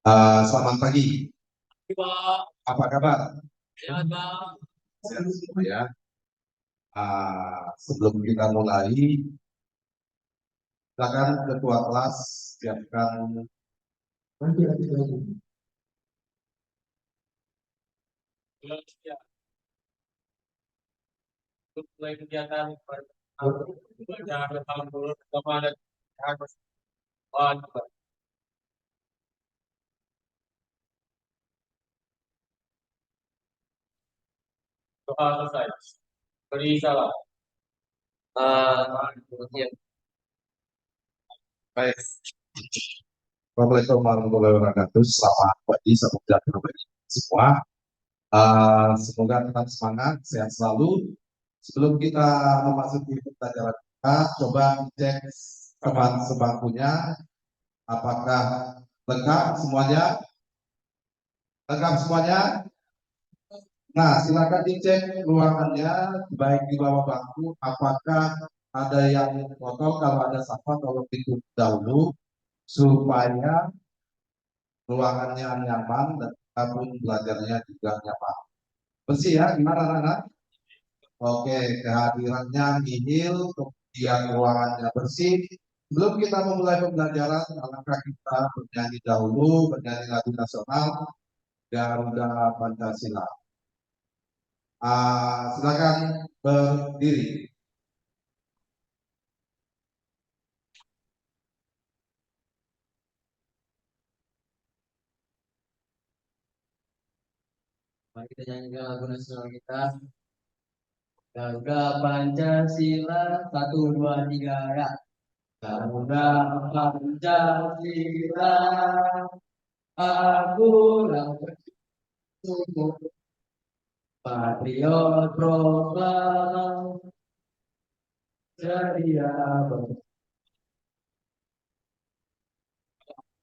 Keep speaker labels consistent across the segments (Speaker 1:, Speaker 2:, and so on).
Speaker 1: Selamat pagi,
Speaker 2: Pak.
Speaker 1: apa kabar?
Speaker 2: Sehat, Bang.
Speaker 1: Sehat semua ya. Sebelum kita mulai, silakan ketua kelas siapkan nanti lagi.
Speaker 2: Ya, untuk mulai kegiatan pada tahun dulu pertama dan harus doa selesai. Beri salam. Ya.
Speaker 1: Baik. Assalamualaikum warahmatullahi wabarakatuh. Selamat pagi, salam sejahtera bagi semua. Semoga tetap semangat, sehat selalu. Sebelum kita memasuki pembelajaran kita, coba cek teman sebangkunya, apakah lengkap semuanya? Lengkap semuanya? Nah, silakan dicek ruangannya, baik di bawah bangku, apakah ada yang kotor, kalau ada sampah, tolong ditutup dahulu, supaya ruangannya nyaman dan kita pun belajarnya juga nyaman. Bersih ya, gimana anak? Oke, kehadirannya nihil, kemudian ruangannya bersih. Sebelum kita memulai pembelajaran, alangkah kita bernyanyi dahulu, bernyanyi lagu nasional, Garuda Pancasila. Silakan berdiri.
Speaker 2: Mari kita nyanyikan lagu nasional kita. Garuda Pancasila, satu, dua, tiga, ya. Garuda Pancasila, aku bersyukur. Patriot proklamasi, ceria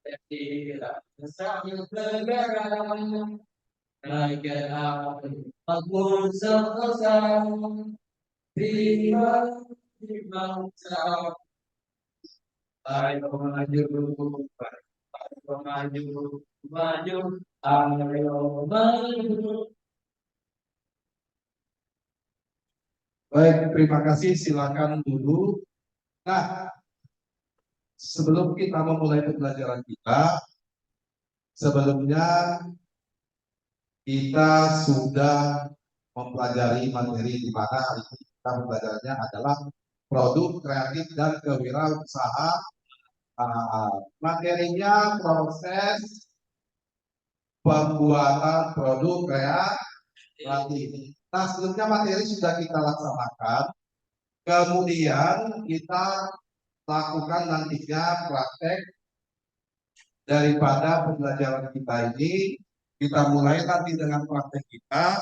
Speaker 2: bersedia, bersama negara. Naikkan api, makmur selesai. Terima di bangsa, ayo maju, ayo maju, maju, ayo maju.
Speaker 1: Baik, terima kasih. Silakan dulu. Nah, sebelum kita memulai pembelajaran kita, sebelumnya kita sudah mempelajari materi di mana hari ini kita pembelajarannya adalah produk kreatif dan kewirausahaan. Materinya proses pembuatan produk kreatif. Nah, sebelumnya materi sudah kita laksanakan, kemudian kita lakukan nantinya praktek daripada pembelajaran kita ini. Kita mulai nanti dengan praktek kita.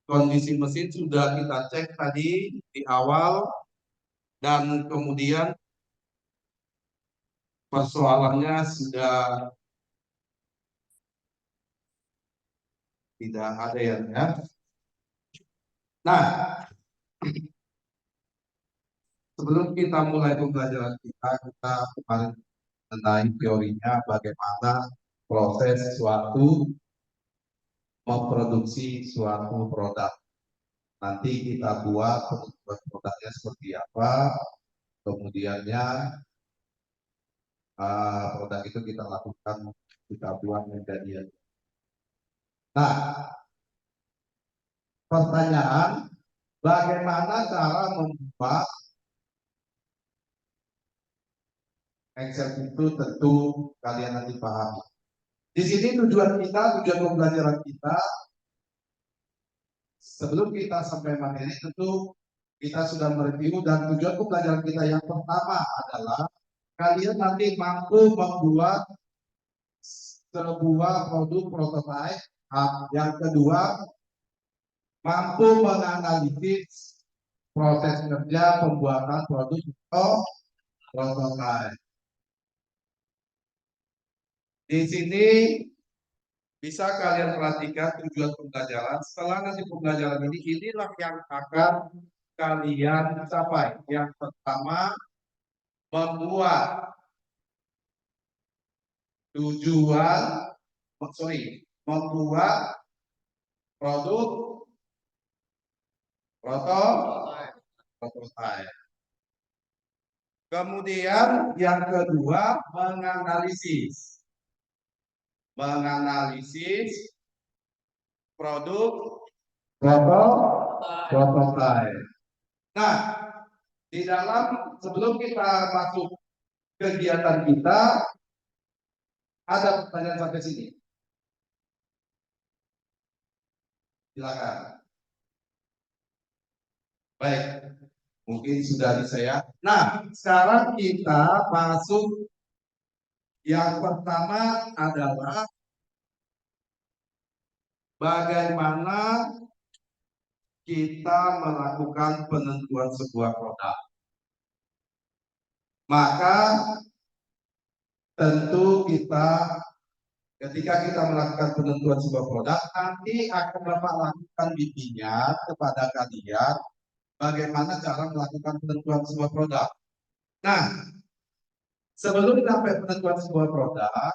Speaker 1: Kondisi mesin sudah kita cek tadi di awal, dan kemudian persoalannya sudah tidak ada ya. Nah, sebelum kita mulai pembelajaran kita kemarin mengenai teorinya bagaimana proses suatu memproduksi suatu produk. Nanti kita buat produknya seperti apa, kemudiannya produk itu kita lakukan, kita buat menjadi. Nah, pertanyaan, bagaimana cara membuat Excel itu tentu kalian nanti paham. Di sini tujuan pembelajaran kita, sebelum kita sampai materi tentu kita sudah mereview, dan tujuan pembelajaran kita yang pertama adalah kalian nanti mampu membuat sebuah produk prototipe. Yang kedua, mampu menganalisis proses kerja pembuatan produk prototipe. Di sini bisa kalian perhatikan tujuan pembelajaran. Setelah nanti pembelajaran ini, inilah yang akan kalian capai. Yang pertama, membuat tujuan, membuat produk prototipe. Kemudian yang kedua, menganalisis produk prototipe. Nah, di dalam sebelum kita masuk kegiatan kita, ada pertanyaan sampai sini. Silakan. Baik, mungkin sudah di saya. Nah, sekarang kita masuk yang pertama adalah bagaimana kita melakukan penentuan sebuah produk. Maka tentu ketika kita melakukan penentuan sebuah produk, nanti akan Bapak lakukan bimbingan kepada kalian bagaimana cara melakukan penentuan sebuah produk. Nah, sebelum sampai penentuan sebuah produk,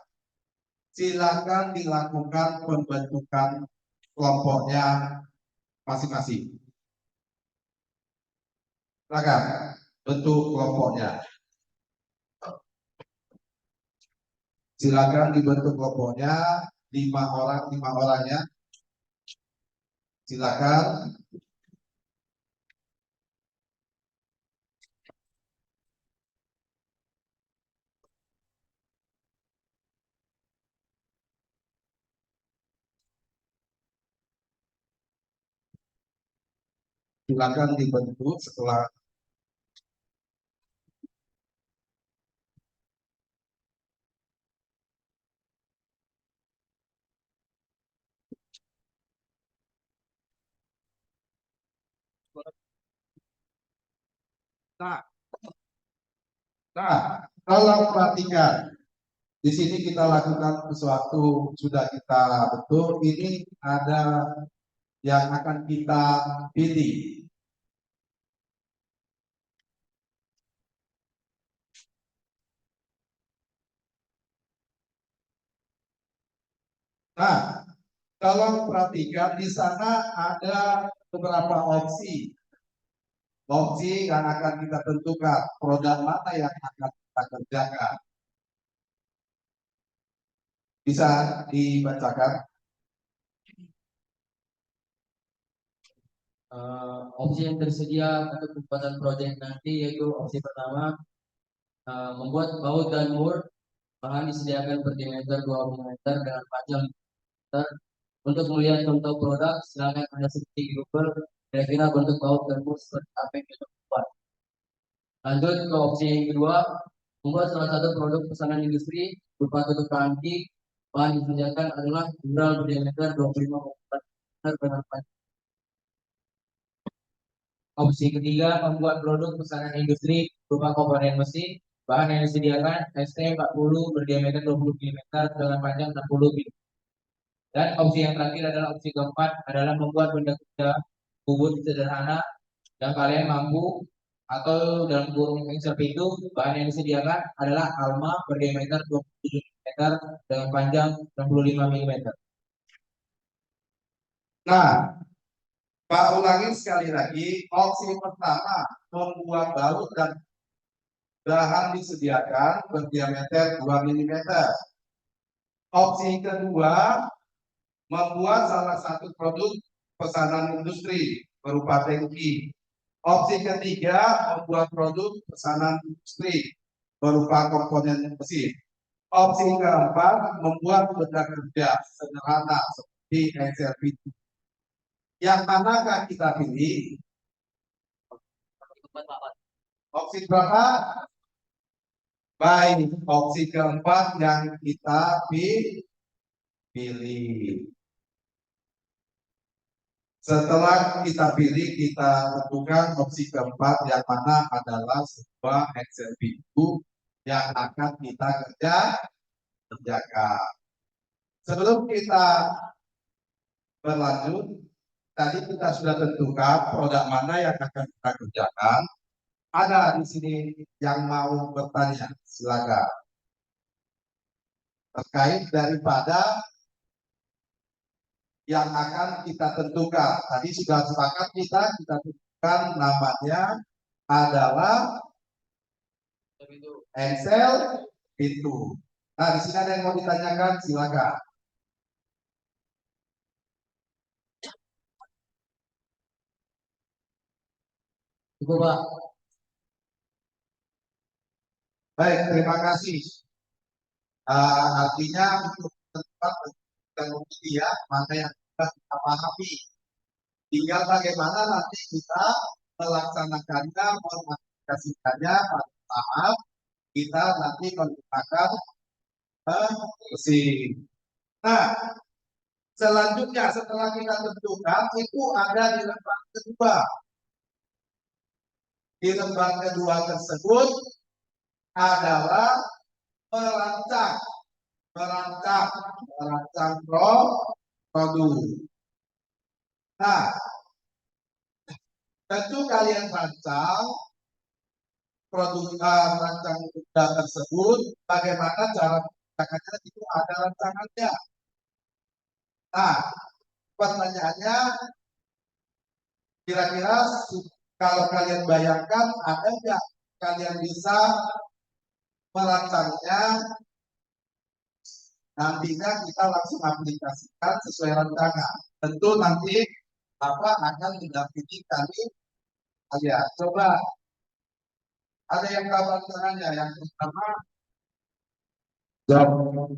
Speaker 1: silakan dilakukan pembentukan kelompoknya masing-masing. Silakan bentuk kelompoknya. Silakan dibentuk kelompoknya 5 orangnya. Silakan. Silakan dibentuk setelah Nah, kalau perhatikan, di sini kita lakukan sesuatu sudah kita bentuk. Ini ada yang akan kita pilih. Nah, kalau perhatikan di sana ada beberapa opsi yang akan kita tentukan, produk mana yang akan kita kerjakan. Bisa dibacakan?
Speaker 3: Opsi yang tersedia untuk pembuatan proyek nanti yaitu opsi pertama, membuat baut dan mur. Bahan disediakan per diameter 2 mm dengan panjang 5 meter. Untuk melihat contoh produk, silakan Anda searching di Google kira-kira bentuk baut dan mur seperti apa yang kita buat. Lanjut ke opsi yang kedua, membuat salah satu produk pesanan industri berupa tutup tangki. Bahan disediakan adalah mural berdiameter 25 mm dengan panjang. Opsi ketiga, membuat produk pesanan industri berupa komponen mesin. Bahan yang disediakan ST40 berdiameter 20 mm dengan panjang 60 mm. Dan opsi yang terakhir adalah opsi keempat adalah membuat benda kerja bubut sederhana dan kalian mampu atau dalam kurung seperti itu. Bahan yang disediakan adalah alma berdiameter 27 mm dengan panjang 65 mm.
Speaker 1: Nah, Pak ulangi sekali lagi, opsi pertama membuat baut dan bahan disediakan berdiameter 2 mm. Opsi kedua, membuat salah satu produk pesanan industri berupa tangki. Opsi ketiga, membuat produk pesanan industri berupa komponen mesin. Opsi keempat, membuat benda kerja sederhana seperti XLPT. Yang manakah kita pilih? Opsi berapa? Baik, opsi keempat yang kita pilih. Setelah kita pilih, kita tentukan opsi keempat yang mana adalah sebuah Excel pintu yang akan kita kerjakan. Sebelum kita berlanjut, tadi kita sudah tentukan produk mana yang akan kita kerjakan. Ada di sini yang mau bertanya, silakan. terkait daripada yang akan kita tentukan. Tadi sudah sepakat kita tentukan namanya adalah Excel pintu. Nah, di sini ada yang mau ditanyakan, silakan.
Speaker 3: Cukup Pak.
Speaker 1: Baik, terima kasih. Artinya untuk tempat teknologi ya, mana yang sudah kita pahami. Tinggal bagaimana nanti kita melaksanakannya, mengaplikasikannya pada tahap kita nanti menggunakan mesin. Nah, selanjutnya setelah kita tentukan itu ada di lembar kedua. Di lembar kedua tersebut adalah merancang produk. Nah, tentu kalian rancang rancang tersebut, bagaimana cara menggunakannya itu ada rancangannya. Nah, pertanyaannya, kira-kira kalau kalian bayangkan ada nggak kalian bisa merancangnya, nantinya kita langsung aplikasikan sesuai rancangan. Tentu nanti akan mendampingi kami. Ya, coba ada yang kabar tangannya. Yang pertama, jawab.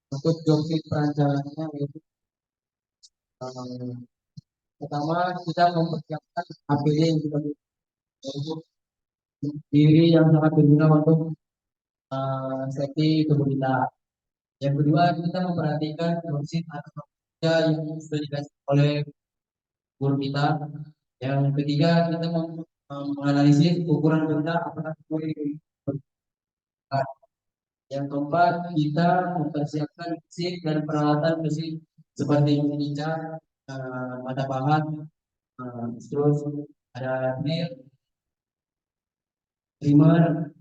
Speaker 3: Untuk job fit perancangannya itu pertama kita mempersiapkan APD yang kita butuh, yaitu diri yang sangat berguna untuk safety tubuh kita. Yang kedua kita memperhatikan dosis atau kerja yang sudah dikasih oleh guru kita. Yang ketiga kita menganalisis ukuran benda apakah sesuai dengan. Yang keempat, kita mempersiapkan fisik dan peralatan fisik seperti meja, mata bahan, terus ada drill, trimmer,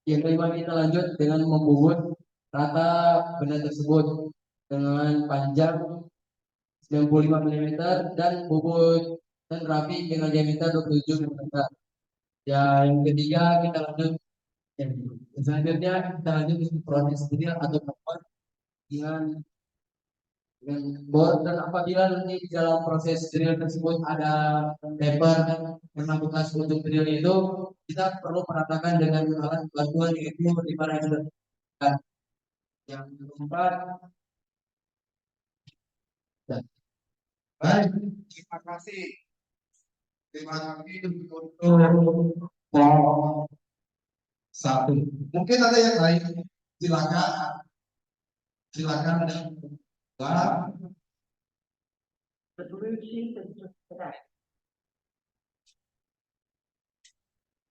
Speaker 3: yang kelima kita lanjut dengan membobot rata benda tersebut dengan panjang 95 mm dan bobot dan rapi dengan diameter 27 mm. Ya, yang ketiga kita lanjut. Selanjutnya kita lanjut ke proses drill atau membuat dengan bor, dan apabila nanti di dalam proses drill tersebut ada taper yang bekas untuk drill itu, kita perlu meratakan dengan alat bantuan yaitu di mana yang sudah. Yang keempat,
Speaker 1: baik, terima kasih. Terima kasih untuk satu. Mungkin ada yang lain, silakan. Silakan ada.
Speaker 4: The blue sheet is just connected.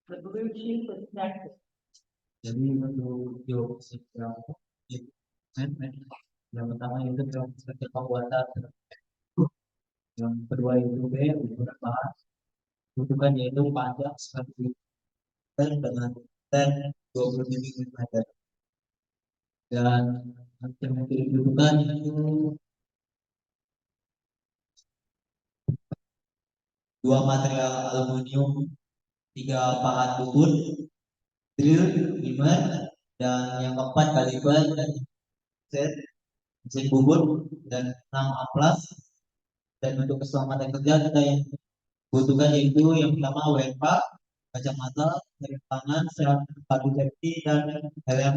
Speaker 4: The blue sheet is connected.
Speaker 3: jadi untuk job yang pertama itu job pembuatan, yang kedua itu B ukuran bahan, butuhkan yaitu panjang 100 meter dengan dan 20 mm, dan yang dibutuhkan itu dua material aluminium, 3 pahat bubut, drill, trimmer, dan yang keempat kaliber dan set mesin bubut dan 6 amplas. Dan untuk keselamatan kerja kita yang butuhkan yaitu yang pertama WFH, kacamata, sarung tangan, sepatu safety, dan helm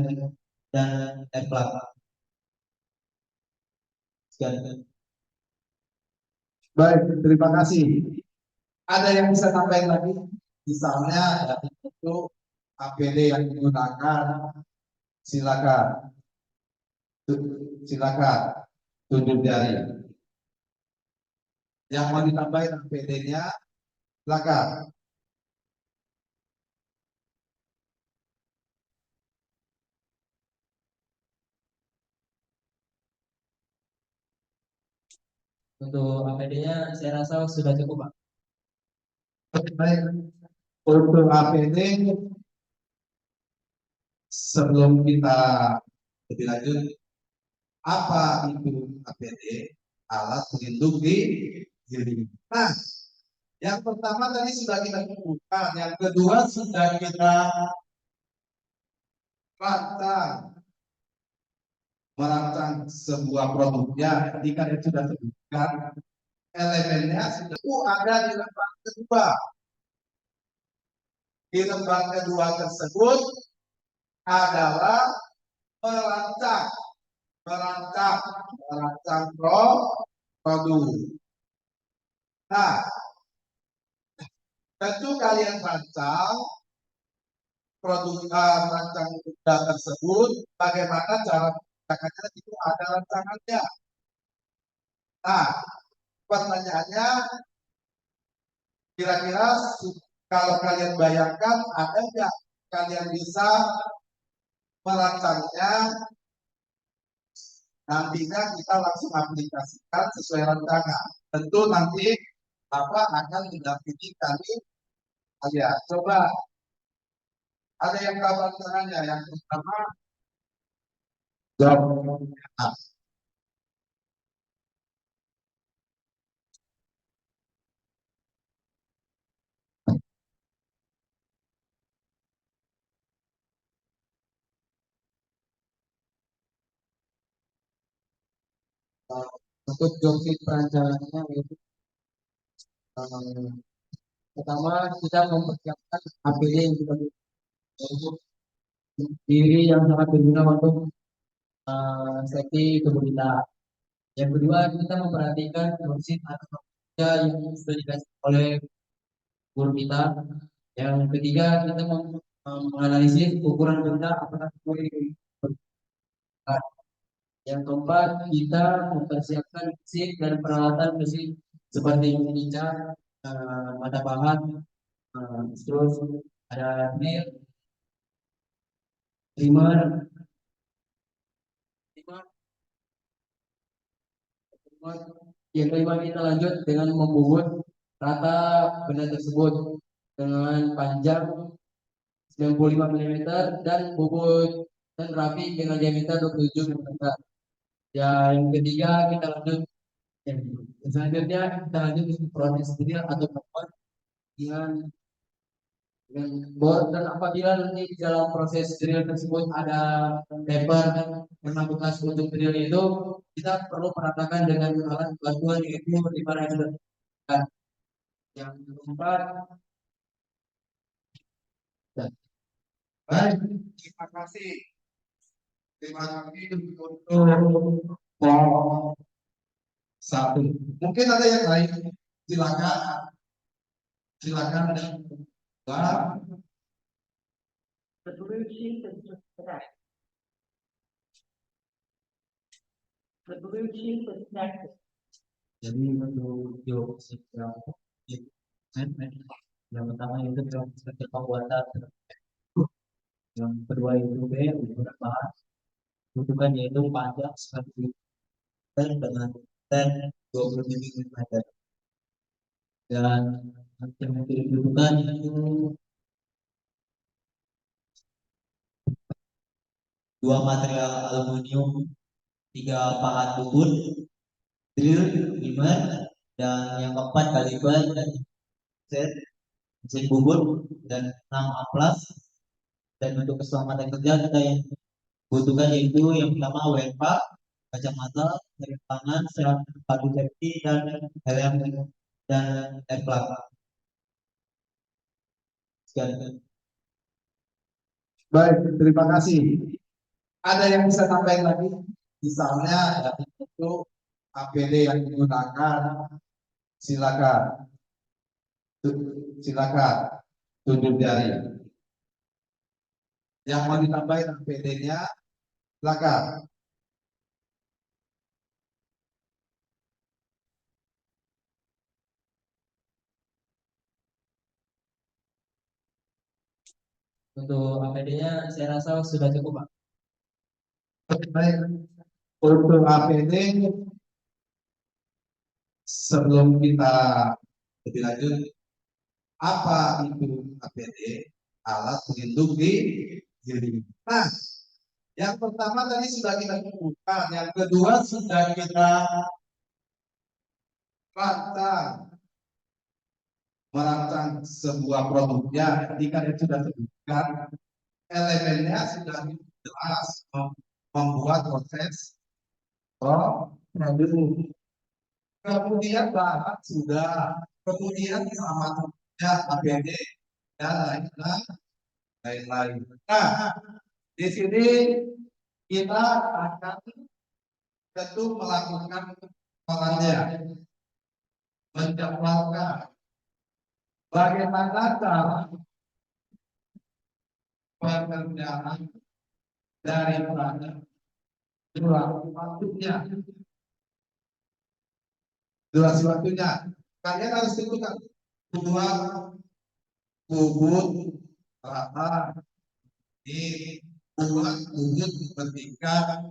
Speaker 3: dan airplug. Sekian.
Speaker 1: Baik, terima kasih. Ada yang bisa tambahin lagi? Misalnya itu APD yang digunakan, silakan. Silakan tunjuk jari. Yang mau ditambahin APD-nya, silakan.
Speaker 3: Untuk APD-nya saya rasa sudah cukup, Pak.
Speaker 1: Baik, untuk APD sebelum kita lebih lanjut, apa itu APD? Alat pelindung diri. Nah, yang pertama tadi sudah kita buka, yang kedua sudah kita merancang sebuah produknya. Jika itu sudah sebutkan elemennya sudah ada di lembar kedua. Di lembar kedua tersebut adalah merancang, produk. Nah, tentu kalian rancang rancang tersebut, bagaimana cara menggunakannya itu ada rancangannya. Nah, pertanyaannya, kira-kira kalau kalian bayangkan, ada nggak kalian bisa merancangnya? Nantinya kita langsung aplikasikan sesuai rancangan. Tentu nanti Bapak akan mendampingi kami. Ya, coba ada yang tahu rancangannya. Yang pertama, job.
Speaker 3: Untuk joksit perancangannya itu pertama kita mempersiapkan APD yang kita untuk diri yang sangat berguna untuk safety tubuh kita. Yang kedua kita memperhatikan joksit atau kerja yang sudah dikasih oleh guru kita. Yang ketiga kita menganalisis ukuran benda apakah sesuai dengan permintaan. Yang keempat kita mempersiapkan mesin dan peralatan mesin seperti merica, mata pahat, terus ada drill, trimmer, trimmer. Yang kelima kita lanjut dengan membobot rata benda tersebut dengan panjang 95 mm dan bobot dan rapi dengan diameter 27 mm. Ya, yang ketiga kita lanjut. Yang selanjutnya kita lanjut ke proses drill atau tempat dengan bor, dan apabila nanti di dalam proses drill tersebut ada paper yang bekas untuk drill itu, kita perlu meratakan dengan alat bantuan yaitu di mana yang sudah ditentukan. Yang keempat, ya.
Speaker 1: Baik, terima kasih. Terima kasih untuk satu. Mungkin ada yang lain. Silakan. Silakan.
Speaker 4: The blue sheet is just correct. The blue sheet is next.
Speaker 3: Jadi untuk joksit yang pertama itu joksit pembuatan, yang kedua itu beberapa butuhkan yaitu panjang 1 meter dengan dan 20 mm, dan yang dibutuhkan itu 2 material aluminium, 3 pahat bubut, drill, primer, dan yang keempat kaliber dan set mesin bubut dan 6 amplas. Dan untuk keselamatan kerja kita yang butuhkan yaitu yang pertama WFA, kacamata, sarung tangan, sepatu safety, dan helm dan air plug. Sekian.
Speaker 1: Baik, terima kasih. Ada yang bisa tambahin lagi? Misalnya itu APD yang digunakan, silakan. Silakan tunjuk jari. Yang mau ditambahin APD-nya, silakan.
Speaker 3: Untuk APD-nya saya rasa sudah cukup, Pak.
Speaker 1: Baik, untuk APD sebelum kita lebih lanjut, apa itu APD? Alat pelindung diri. Nah, yang pertama tadi sudah kita buka, yang kedua sudah kita merancang sebuah produknya. Ketika itu sudah terbuka, elemennya sudah jelas, membuat proses produk. Kemudian bahan sudah, kemudian alamatnya APD dan lain-lain. Nah, di sini kita akan tentu melakukan pengenalannya, menjadwalkan bagaimana cara pekerjaan daripada durasi waktunya. Kalian harus tentukan dua bubut rata di buat bubut ketika.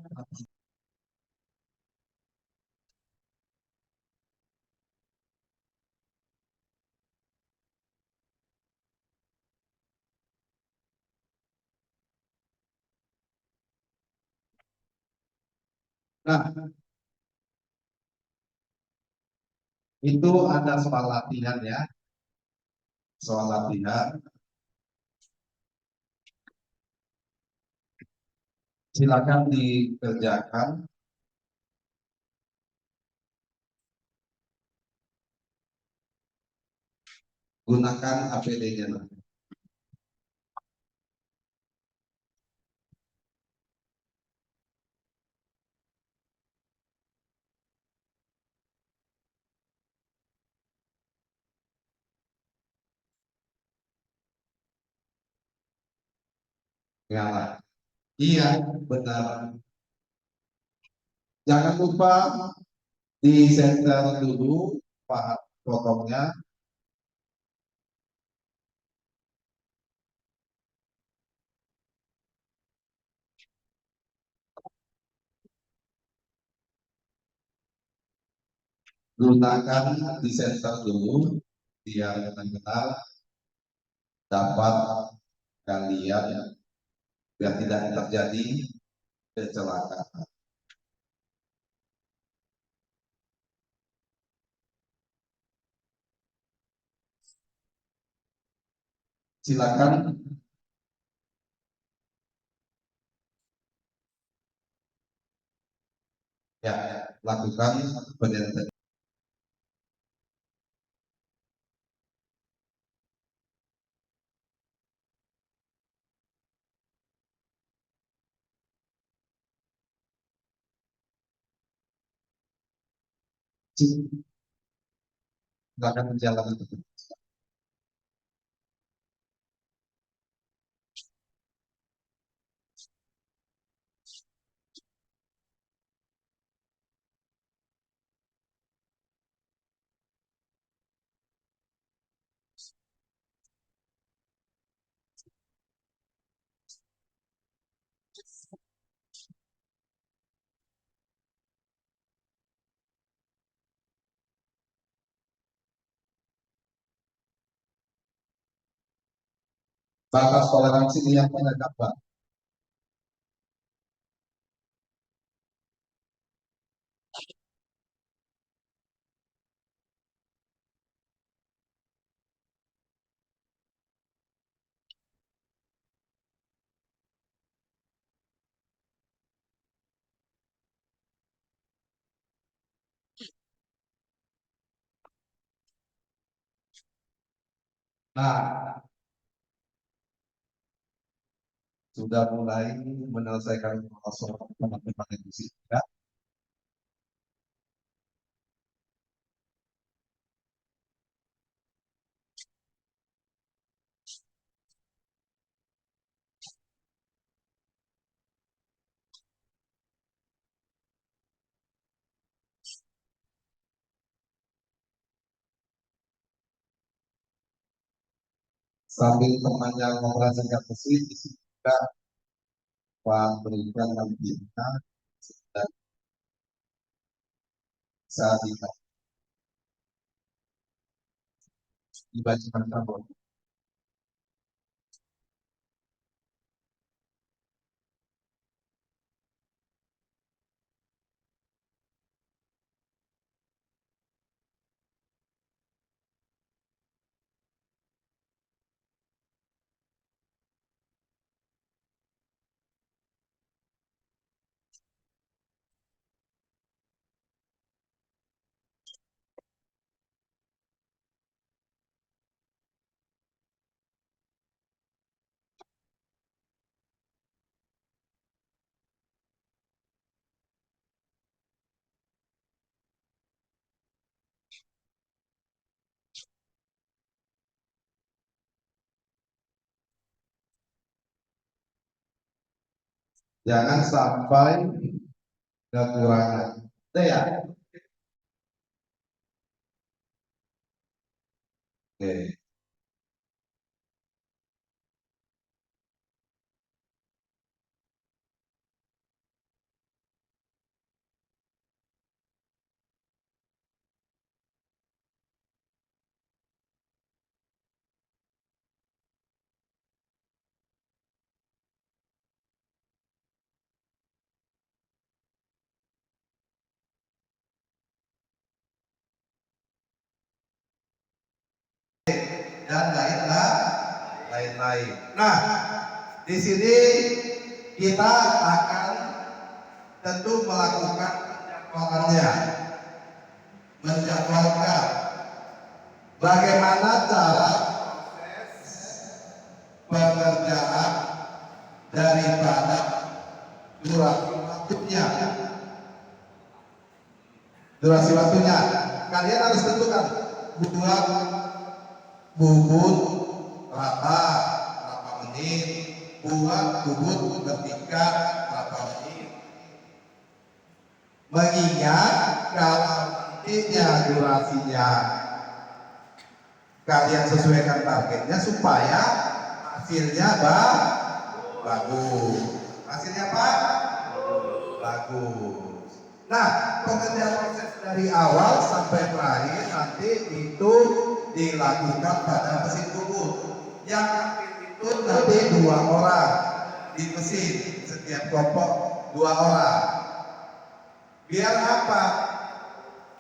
Speaker 1: Nah, itu ada soal latihan ya. Soal latihan. Silakan dikerjakan. Gunakan APD-nya. Ya, iya, benar. Jangan lupa di center dulu Pak potongnya. Gunakan di center dulu biar benar-benar dapat kalian biar tidak terjadi kecelakaan. Silakan. Ya, lakukan penelitian. Silakan menjalankan. Batas toleransi yang pada dapat. Nah, sudah mulai menyelesaikan soal teman-teman yang di sini. Ya. Sambil temannya mengoperasikan mesin, di sini juga Pak berikan nantinya dan bisa dikatakan dibacakan kamu. Jangan sampai kekurangan. Udah ya? Oke. Dan lain-lain. Nah, di sini kita akan tentu melakukan menjadwalkan bagaimana cara pengerjaan daripada durasi waktunya. Kalian harus tentukan buat bubut rata berapa menit, buat bubut bertingkat berapa menit. Mengingat kalau nantinya durasinya kalian sesuaikan targetnya supaya hasilnya bagus. Hasilnya apa? Bagus. Nah, pengerjaan proses dari awal sampai terakhir nanti itu dilakukan pada mesin bubut. Yang aktif itu nanti 2 orang di mesin, setiap kelompok 2 orang. Biar apa?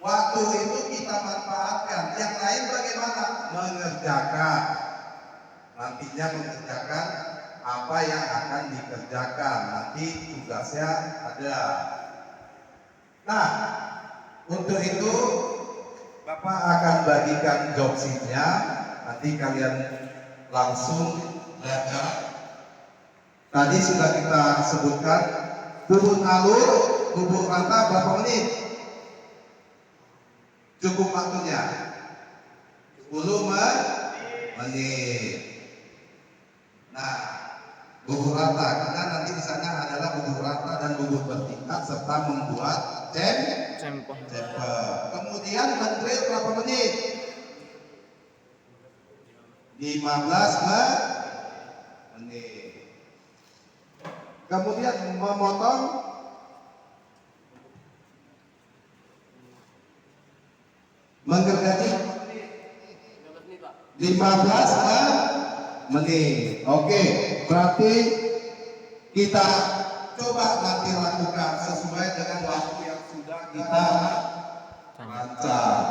Speaker 1: Waktu itu kita manfaatkan. Yang lain bagaimana? Mengerjakan. Nantinya mengerjakan apa yang akan dikerjakan. Nanti tugasnya ada. Nah, untuk itu Bapak akan bagikan job sheet-nya. Nanti kalian langsung belajar. Tadi sudah kita sebutkan bubut alur, bubut rata berapa menit? Cukup waktunya 10 menit. Nah, bubut rata karena nanti di sana adalah bubut rata dan bubut bertingkat serta membuat sampel. Kemudian mendrill berapa menit? 15 menit. Kemudian memotong menggergaji 15 menit. Oke, berarti kita coba nanti lakukan sesuai dengan waktu yang sudah kita rancang.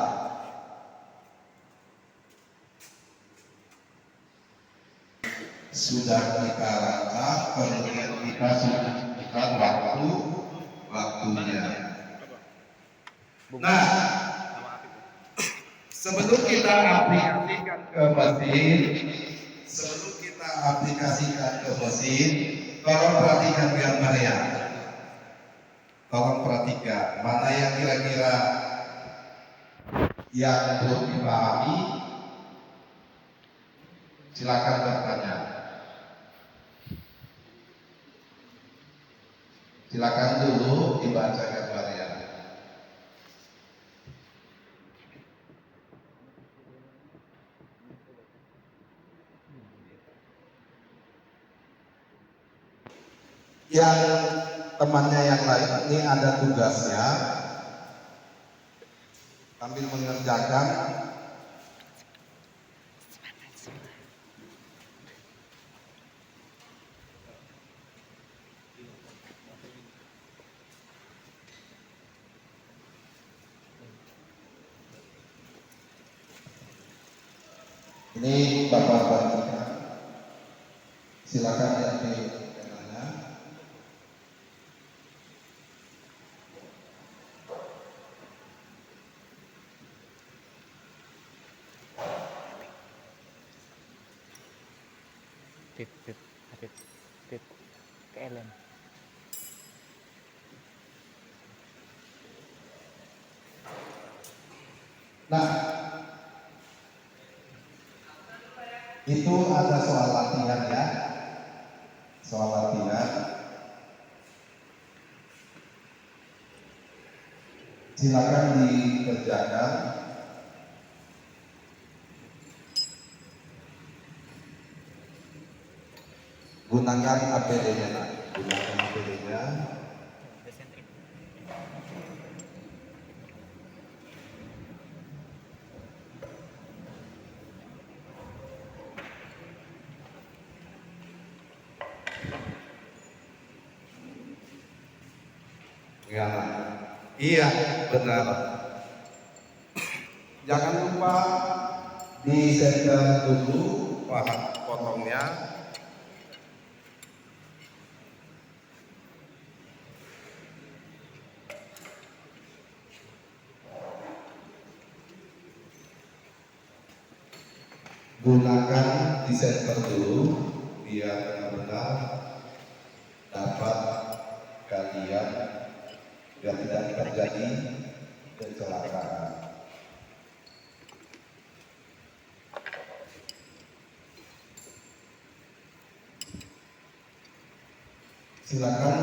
Speaker 1: Sudah kita rancang, kemudian kita sudah tentukan waktunya. Nah, sebelum kita aplikasikan ke mesin, tolong perhatikan gambarnya. Tolong perhatikan mana yang kira-kira yang belum dipahami. Silakan bertanya. Silakan dulu dibaca gambarnya. Yang temannya yang lain ini ada tugasnya sambil mengerjakan Ini Bapak Bapak, silakan diambil penanya.
Speaker 5: Tit, tit, tit, tit, ke Ellen.
Speaker 1: Nah, itu ada soal latihan ya, soal latihan. Silakan dikerjakan. Gunakan APD-nya, Nak. Gunakan APD-nya. Ya, iya benar. Jangan lupa disetting dulu bahan potongnya. Gunakan disenter dulu biar benar-benar dapat kalian biar tidak terjadi kecelakaan. Silakan.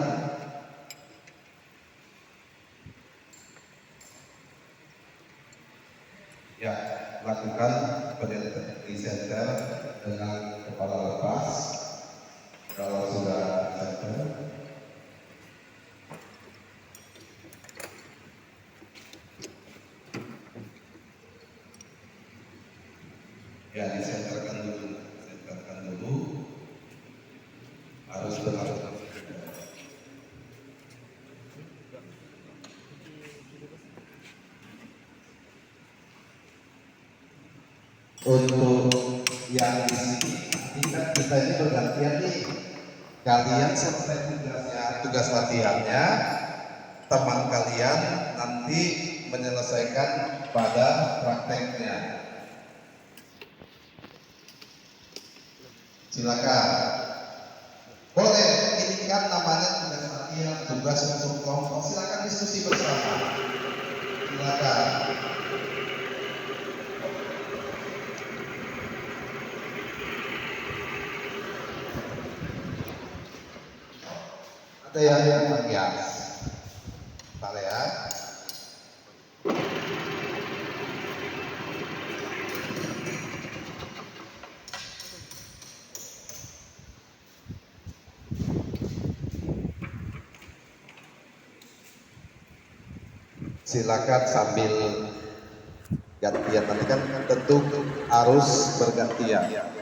Speaker 1: Ya, lakukan presenter dengan kepala lepas. Kalau sudah center, ya disenterkan dulu, senterkan dulu. Harus benar. Untuk yang di sini, kita ini bergantian nih. Kalian selesai tugasnya, tugas latihannya, teman kalian nanti menyelesaikan pada prakteknya. Silakan. Boleh, ini kan namanya tugas latihan, tugas untuk kelompok. Silakan diskusi bersama. Silakan. Ada yang menghias, Pak ya. Silakan sambil gantian, nanti kan tentu harus bergantian.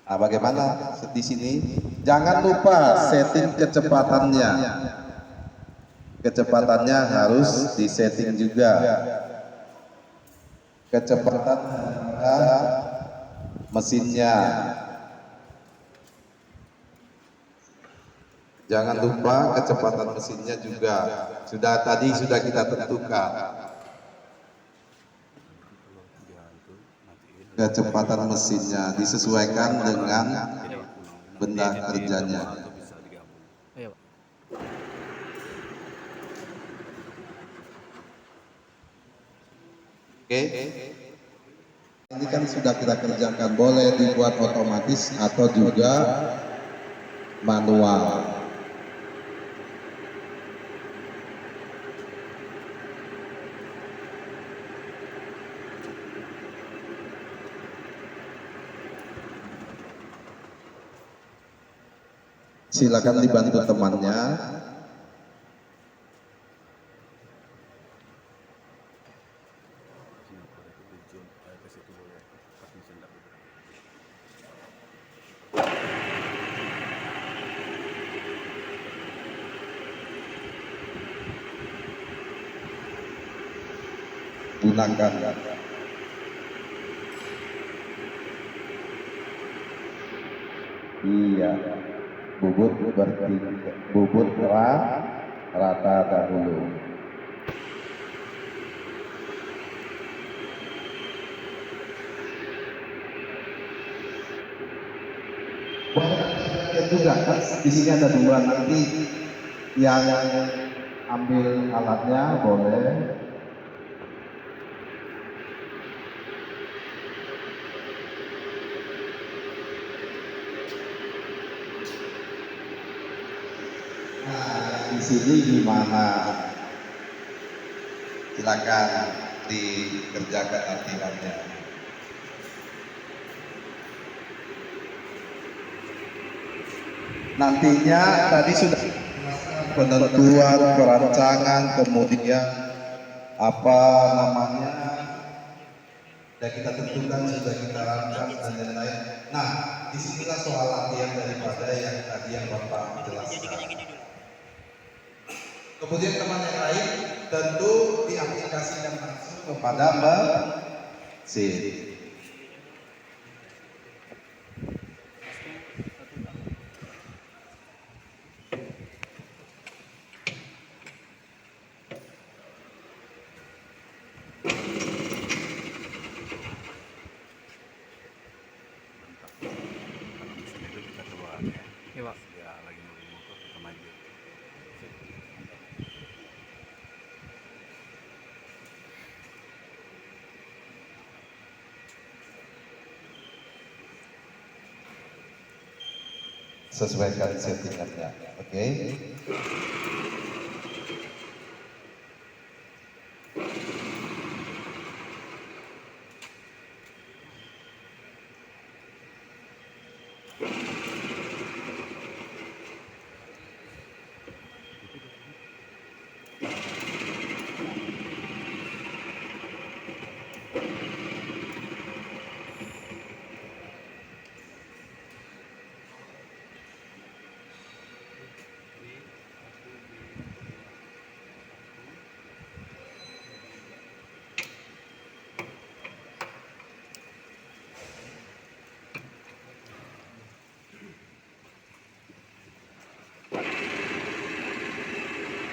Speaker 1: Nah, bagaimana di sini? Jangan lupa setting kecepatannya. Kecepatannya harus disetting juga. Kecepatan mesinnya. Jangan lupa kecepatan mesinnya juga. Tadi sudah kita tentukan. Kecepatan mesinnya disesuaikan dengan benda kerjanya.
Speaker 5: Ayo, Pak.
Speaker 1: Oke. Ini kan sudah kita kerjakan, boleh dibuat otomatis atau juga manual. Silakan dibantu temannya. Gunakan Iya, bubut rata dahulu. Boleh juga kan di sini ada dua, nanti yang ambil alatnya boleh. Nah, di sini gimana? Silakan dikerjakan latihannya. Nantinya tadi sudah penentuan perancangan, kemudian apa namanya, dan kita tentukan, sudah kita rancang dan lain-lain. Nah, disinilah soal latihan daripada yang tadi yang Bapak jelaskan. Kemudian teman yang lain tentu diaplikasikan langsung kepada mesin.
Speaker 5: Iya, Pak.
Speaker 1: Sesuaikan settingannya, oke?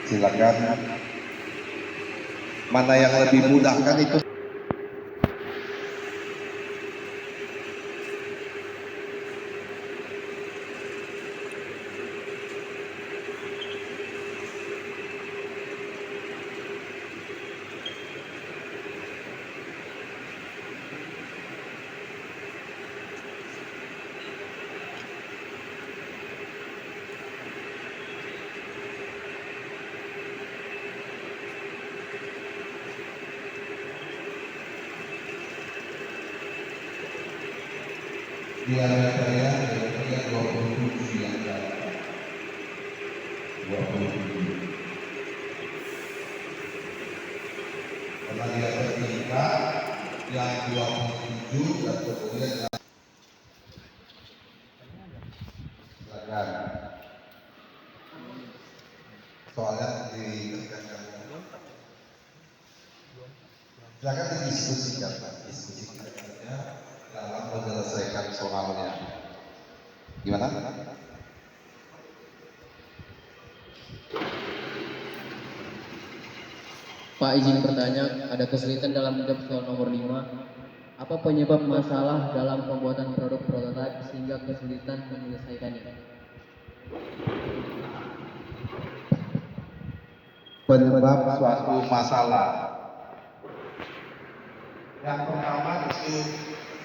Speaker 1: Silakan, mana yang lebih mudah kan itu. Di area saya 27 yang datang. 27. Karena dia bertingkat yang 27 dan kemudian silakan. Soalnya ditekankan. Silakan didiskusikan, Pak. Diskusikan saja dalam menyelesaikan soalnya. Gimana?
Speaker 3: Pak, izin bertanya, ada kesulitan dalam menjawab soal nomor 5. Apa penyebab masalah dalam pembuatan produk prototipe sehingga kesulitan menyelesaikannya?
Speaker 1: Penyebab suatu masalah. Yang pertama itu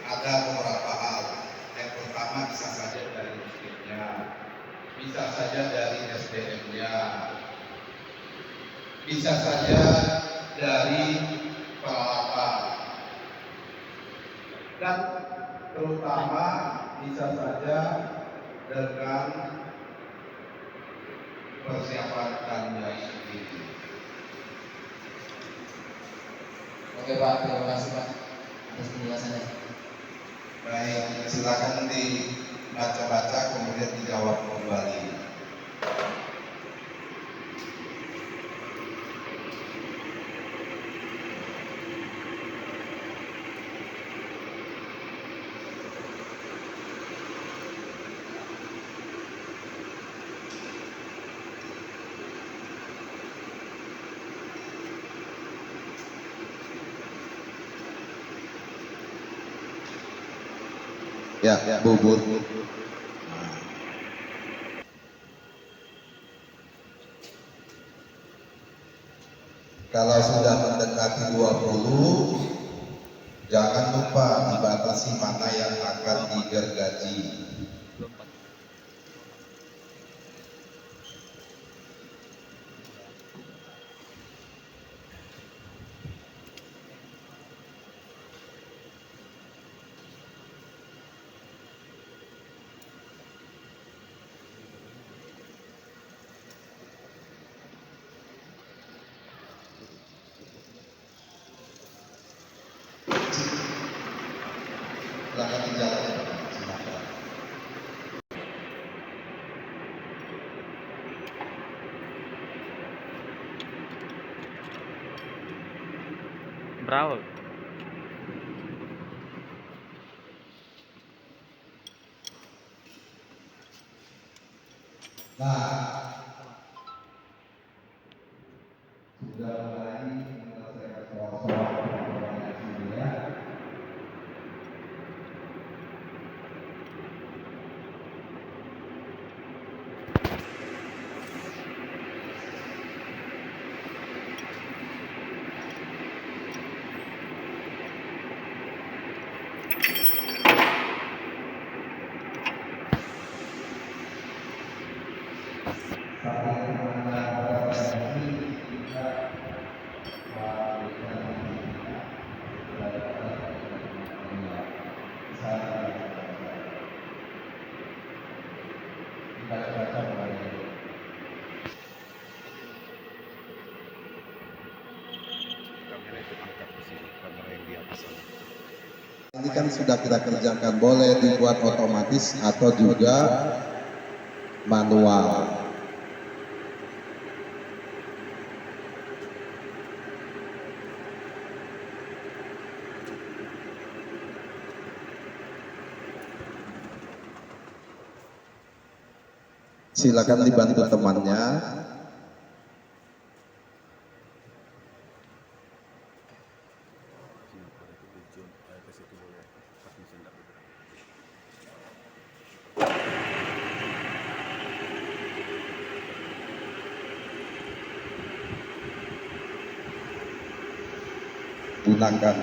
Speaker 1: ada beberapa hal. Yang pertama bisa saja dari mesinnya, bisa saja dari SDM-nya, bisa saja dari peralatan, dan terutama bisa saja dengan persiapan dan sendiri.
Speaker 3: Oke Pak, terima kasih Pak atas penjelasannya.
Speaker 1: Baik, silakan dibaca-baca kemudian dijawab kembali. Ya, Bubur. Kalau sudah mendekati 20, jangan lupa dibatasi mana yang akan digergaji. Silakan di jalan. Silakan.
Speaker 5: Berapa?
Speaker 1: Nah, sudah mulai menyelesaikan soal-soal ini ya. Ini kan sudah kita kerjakan, boleh dibuat otomatis atau juga manual. Silakan dibantu temannya. Gunakan.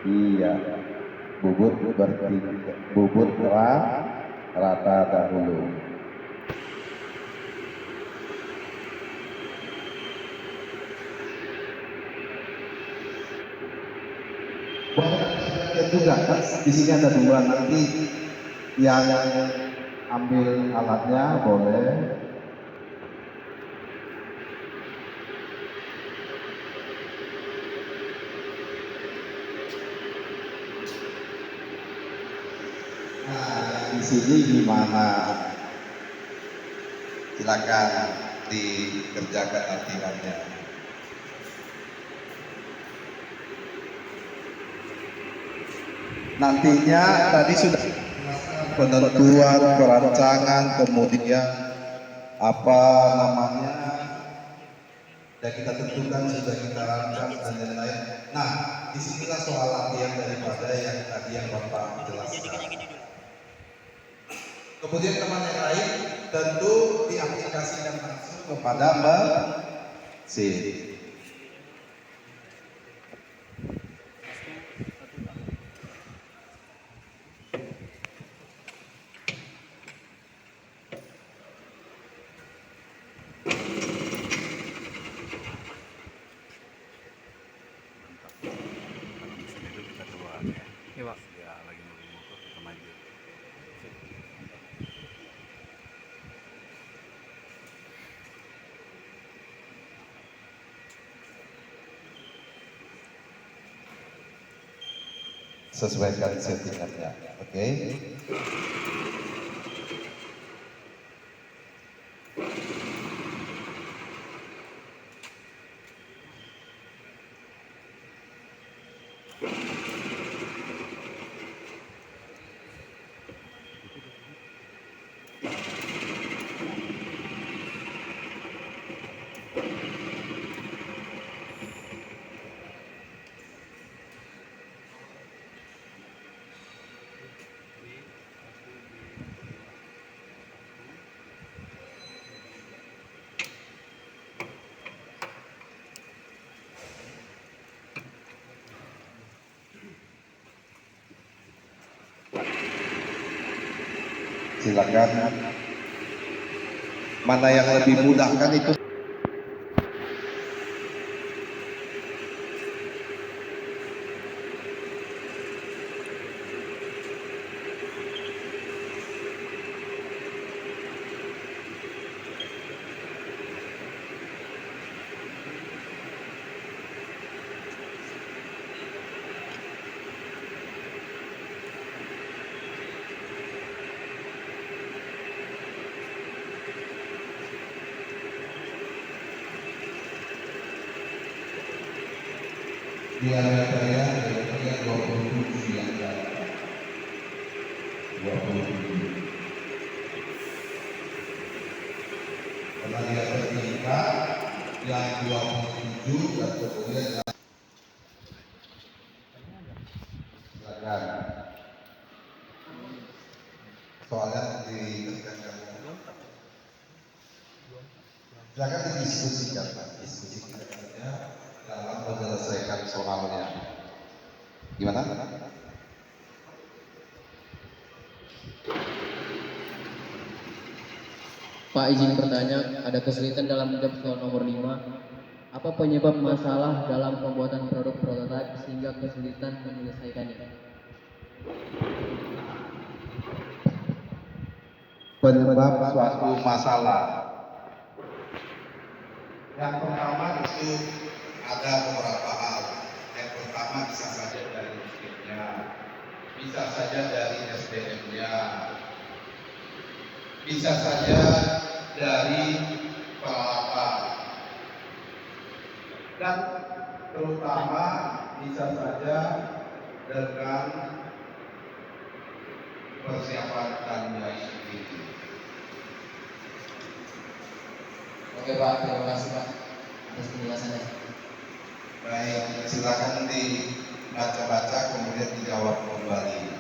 Speaker 1: Iya. Bubut rata dahulu. Juga kan di sini ada dua, nanti yang ambil alatnya boleh. Nah, di sini gimana? Silakan dikerjakan latihannya. Nantinya tadi sudah penentuan perancangan, kemudian apa namanya, dan kita tentukan, sudah kita rancang dan lain-lain. Nah, disinilah soal latihan daripada yang tadi yang Bapak jelaskan. Kemudian teman yang lain tentu diaplikasikan langsung kepada mesin.
Speaker 5: Iya, Pak.
Speaker 1: Sesuaikan settingannya, oke? silakan. Mana yang lebih mudah kan itu. Di area saya 27 yang 27. Karena di atas kita yang 27 dan kemudian yang silakan. Soalnya ditekankan. Silakan didiskusikan, diskusikan saja dalam menyelesaikan soalnya. Gimana?
Speaker 3: Pak, izin bertanya, ada kesulitan dalam menjawab soal nomor 5. Apa penyebab masalah dalam pembuatan produk prototipe sehingga kesulitan menyelesaikannya?
Speaker 1: Penyebab suatu masalah. Yang pertama itu ada beberapa hal. Yang pertama bisa saja dari mesinnya, bisa saja dari SDM-nya, bisa saja dari peralatan, dan terutama bisa saja dengan persiapan dan biaya sendiri.
Speaker 3: Oke Pak, terima kasih Pak atas penjelasannya.
Speaker 1: Baik, silakan dibaca-baca kemudian dijawab kembali.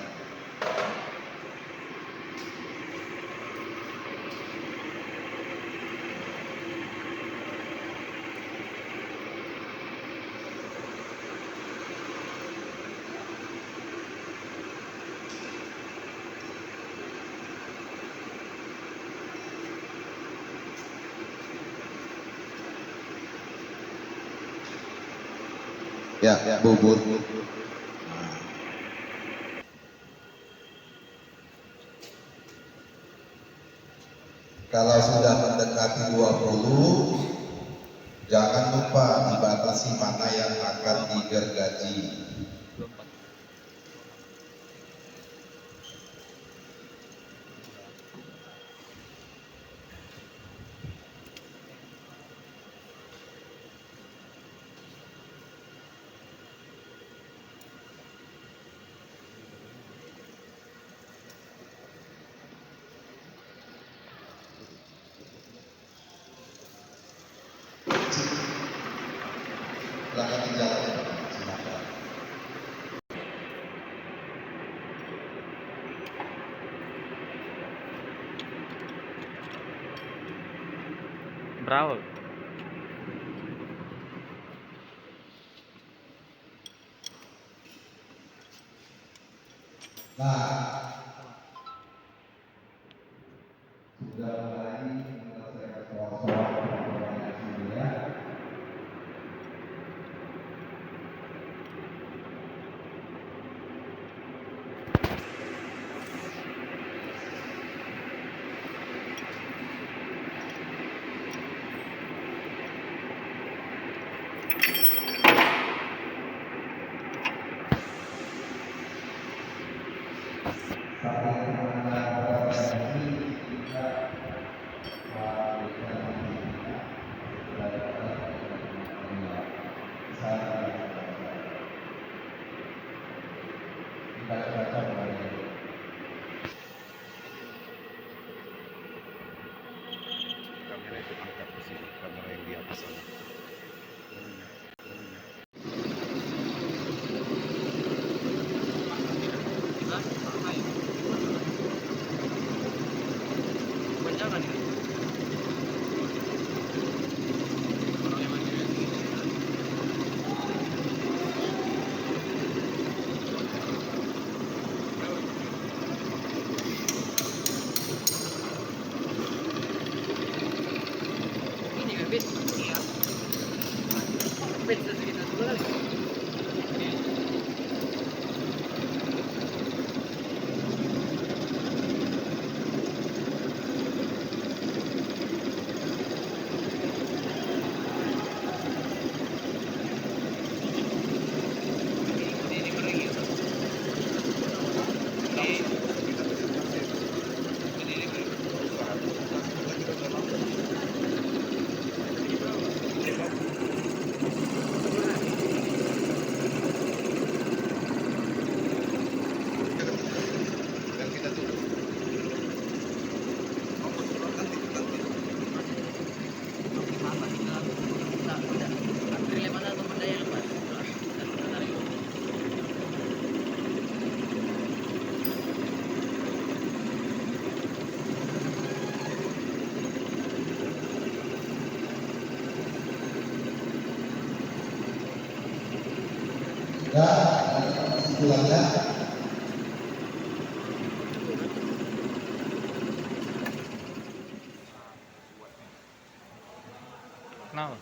Speaker 1: Ya, bubur. Kalau sudah mendekati 20, jangan lupa dibatasi mana yang akan digergaji. Silakan dijalankan. Silakan.
Speaker 5: Berapa?
Speaker 1: Nah, sudah mulai menyelesaikan soal-soal pertanyaan ini ya.
Speaker 6: Kamera itu angkat ke sini, kamera yang di atas sana.
Speaker 3: Fit. Iya. Fit sekitar dulu kali.
Speaker 6: Dan kita tutup.
Speaker 1: Ya, kesimpulannya
Speaker 5: Kenapa?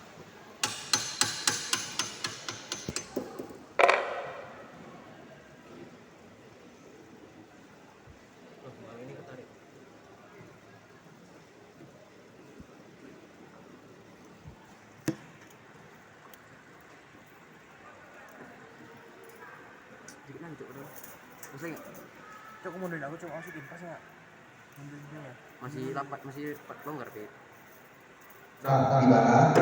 Speaker 3: Dikit lagi cok udah. Selesai nggak? Cok aku mundurin, aku coba masukin pas nggak? Mundurin dulu ya. Masih lambat, masih longgar Fit.
Speaker 1: gimana?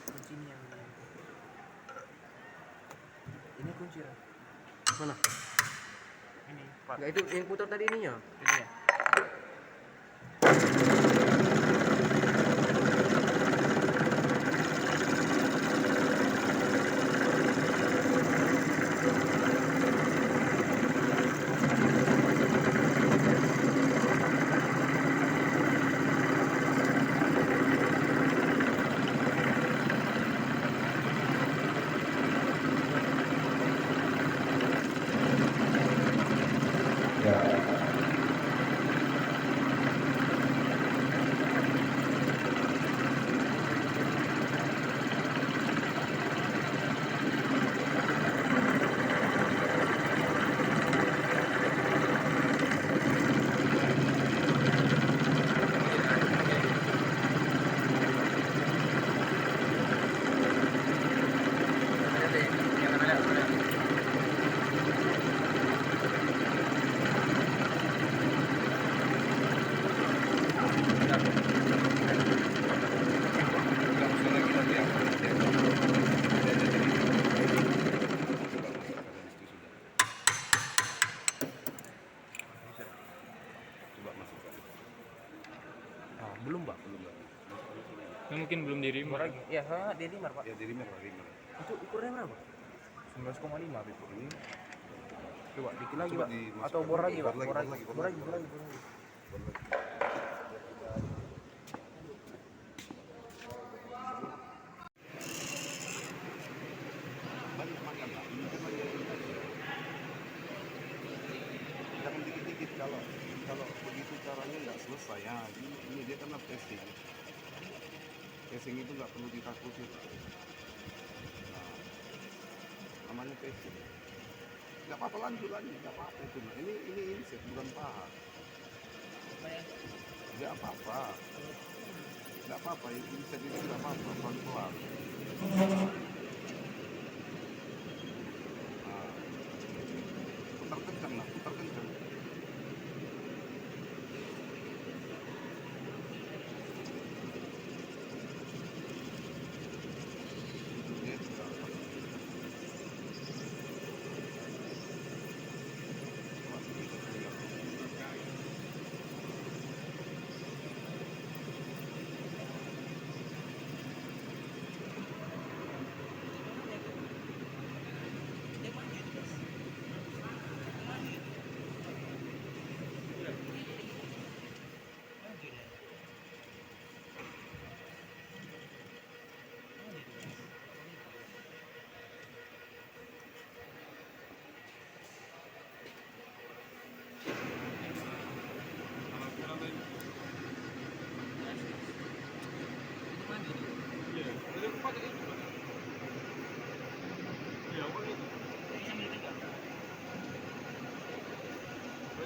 Speaker 3: Kunci ini yang ini kunci ya. Mana?
Speaker 5: Ini
Speaker 3: Enggak, itu yang putar tadi ininya.
Speaker 5: ini ya.
Speaker 1: Ya.
Speaker 6: Langsung lagi nanti yang coba masukkan habis itu sudah. Coba masukkan.
Speaker 3: Ah, belum, Pak.
Speaker 6: Belum lagi. Masukkan sini.
Speaker 5: Ini mungkin belum diri.
Speaker 3: Lagi. Ya, dia limar, Pak.
Speaker 6: Ya jadi merah rimar.
Speaker 3: Itu ukurnya berapa? 19,5 Fit.
Speaker 6: Ini
Speaker 3: Coba dikit lagi,
Speaker 6: Coba
Speaker 3: Pak.
Speaker 6: dimasukkan.
Speaker 3: Atau bor lagi, Pak.
Speaker 6: Bor lagi,
Speaker 3: Bor lagi.
Speaker 6: bor
Speaker 3: Bor lagi,
Speaker 6: lagi,
Speaker 3: bor lagi, bor lagi.
Speaker 6: bor lagi. Banyak makan lah. Ini kan lagi ada tadi. Jangan dikit-dikit kalau begitu caranya nggak selesai ya. Ini dia karena testing. Testing itu nggak perlu ditakuti. Nah, namanya testing. Nggak apa-apa lanjut nggak apa-apa itu. Nah, ini set bukan paha. Nggak apa-apa. Nggak apa-apa. Ini set ini nggak apa-apa. Pelan-pelan. Nah, putar kencang lah, putar kencang. Dia tidak apa.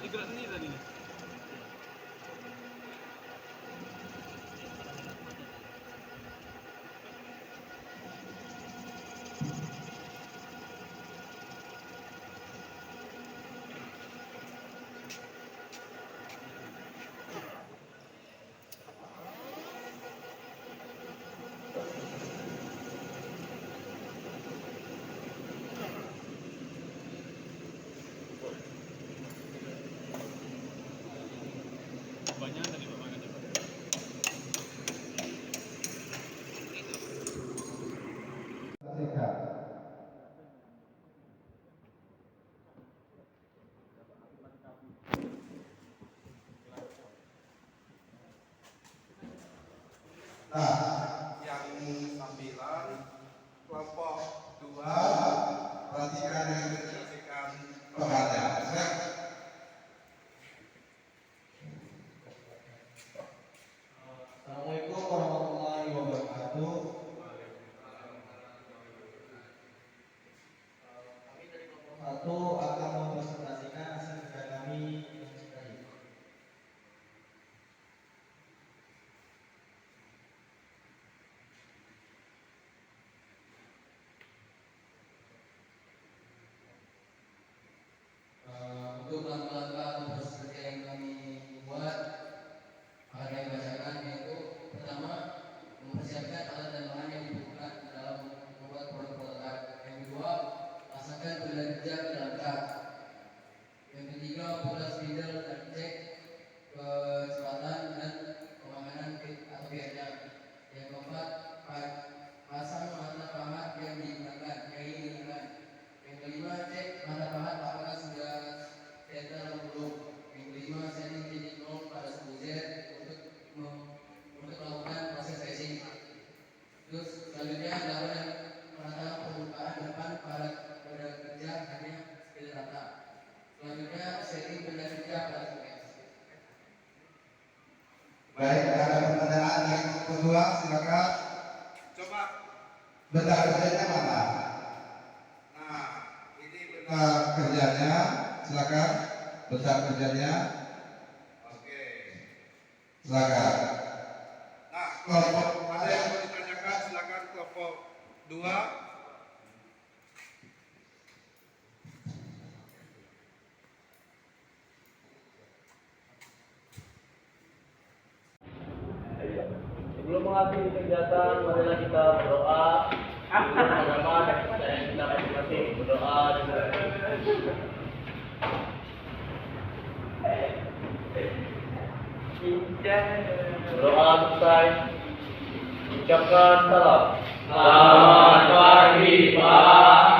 Speaker 2: digerak sendiri tadi. Banyak tadi Pak makanya.
Speaker 1: Nah, yang 9 kelompok 2 perhatikan yang dikasihkan perhatian. Assalamualaikum warahmatullahi wabarakatuh. Kami dari kelompok 1 akan mempresentasikan hasil kerja kami yang tadi.
Speaker 3: Untuk langkah-langkah proses kerja yang kami buat akan kami bacakan, yaitu pertama mempersiapkan alat dan bahan yang dibutuhkan dalam membuat produk prototipe. Yang kedua, pasangkan pilihan kerja ke dalam cat. Yang ketiga, buat spindle dan cek kecepatan dan kemahaman atau biaya. Yang keempat, pasang mata pahat yang digunakan. Yang kelima, cek mata pahat apakah sudah center atau belum. Yang kelima, setting titik nol pada suhu Z untuk melakukan proses racing. Terus selanjutnya lakukan penataan permukaan depan pada kerja hanya sekedar rata. Selanjutnya setting benda kerja pada suhu.
Speaker 1: Baik, ada pertanyaan yang kedua, silakan.
Speaker 6: Coba.
Speaker 1: Benda kerjanya mana?
Speaker 6: Nah, ini
Speaker 1: Benda kerjanya, silakan. Benda kerjanya,
Speaker 6: Oke.
Speaker 1: silakan.
Speaker 6: Nah, kelompok ada yang mau ditanyakan silakan kelompok 2.
Speaker 2: Sebelum mengakhiri kegiatan, marilah kita berdoa. Bersama-sama dan kita masing-masing berdoa dengan berdoa selesai. Ucapkan salam. Selamat pagi, Pak.